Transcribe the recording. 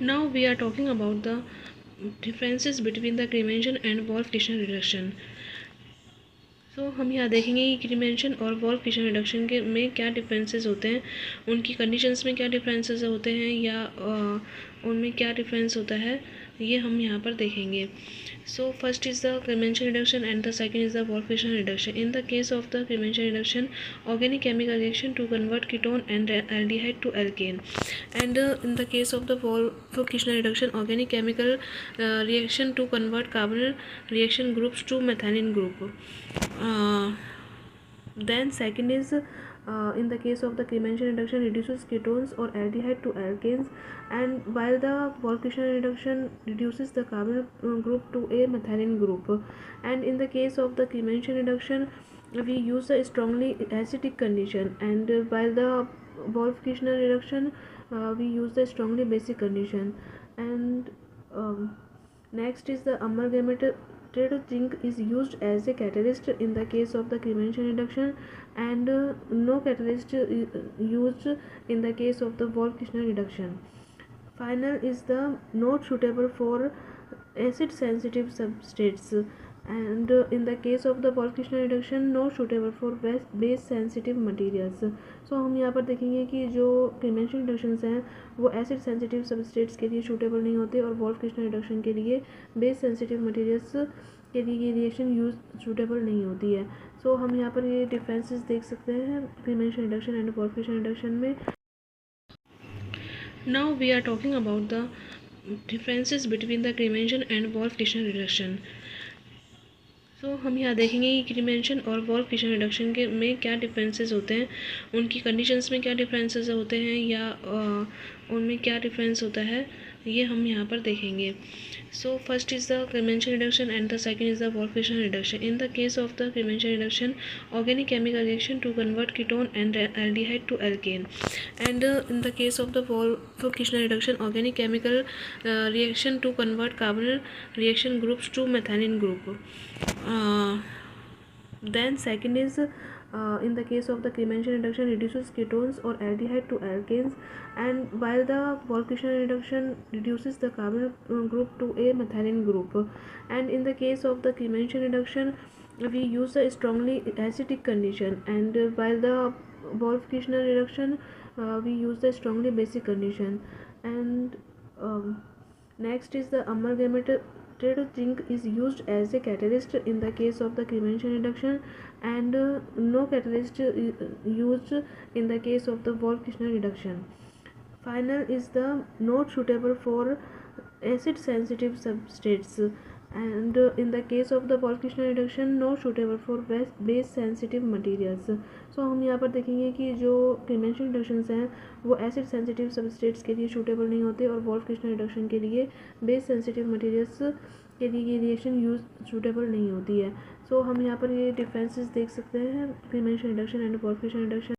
Now we are talking about the differences between the Cremation and Wolff fission reduction. हम यहाँ देखेंगे कि cremation और वॉल्फ फिशन रिडक्शन के में क्या डिफरेंसेस होते हैं, उनकी कंडीशंस में क्या डिफरेंसेस होते हैं या उनमें क्या डिफरेंस होता है, ये हम यहाँ पर देखेंगे. So first is the Clemmensen reduction and the second is the Wolff Kishner reduction. In the case of the Clemmensen reduction, organic chemical reaction to convert ketone and aldehyde to alkane, and in the case of the Wolff fission reduction, organic chemical reaction to convert carbonyl reaction groups to methionine group. Then second is in the case of the cremation reduction, reduces ketones or aldehyde to alkanes, and while the Wolff fission reduction reduces the carbonyl group to a methionine group. And in the case of the cremation reduction, we use a strongly acidic condition, and while the Wolff fission reduction, we use the strongly basic condition. And next is the amalgamated zinc is used as a catalyst in the case of the cremation reduction, and no catalyst used in the case of the Wolff fission reduction. Final is the not suitable for acid sensitive substrates, and in the case of the Wolff fission reduction, not suitable for base sensitive materials. हम यहाँ पर देखेंगे कि जो cremation reductions हैं वो acid sensitive substrates के लिए सूटेबल नहीं होते, और वॉल्फ फिशन रिडक्शन के लिए बेस सेंसिटिव मटेरियल्स के लिए ये रिएक्शन यूज सूटेबल नहीं होती है. हम यहाँ पर ये डिफरेंसेस देख सकते हैं Clemmensen reduction and Wolff Kishner reduction में. Now we are talking about the differences between the cremation and Wolff fission reduction. हम यहाँ देखेंगे कि क्रीमेशन और वॉल्फ फिशन रिडक्शन के में क्या डिफरेंसेस होते हैं, उनकी कंडीशंस में क्या डिफरेंसेस होते हैं या उनमें क्या डिफरेंस होता है, ये हम यहाँ पर देखेंगे. First is the Clemmensen reduction and the second is the Wolff Kishner reduction. In the case of the Clemmensen reduction, organic chemical reaction to convert ketone and aldehyde to alkane, and in the case of the Wolff fission reduction, organic chemical reaction to convert carbonyl reaction groups to methionine group. Then second is in the case of the cremation reduction, reduces ketones or aldehyde to alkanes, and while the Wolff fission reduction reduces the carbonyl group to a methionine group. And in the case of the cremation reduction, we use a strongly acidic condition, and while the Wolff fission reduction, we use the strongly basic condition. And next is the amalgamated zinc is used as a catalyst in the case of the cremation reduction, and no catalyst used in the case of the Wolff fission reduction. Final is the not suitable for acid sensitive substrates, and in the case of the Wolff fission reduction, not suitable for base sensitive materials. हम यहाँ पर देखेंगे कि जो cremation reductions हैं वो acid sensitive substrates के लिए सूटेबल नहीं होते, और वॉल्फ फिशन रिडक्शन के लिए बेस सेंसिटिव मटेरियल्स के लिए ये रिएक्शन यूज सूटेबल नहीं होती है. हम यहाँ पर ये डिफरेंसेस देख सकते हैं Clemmensen reduction and Wolff Kishner reduction.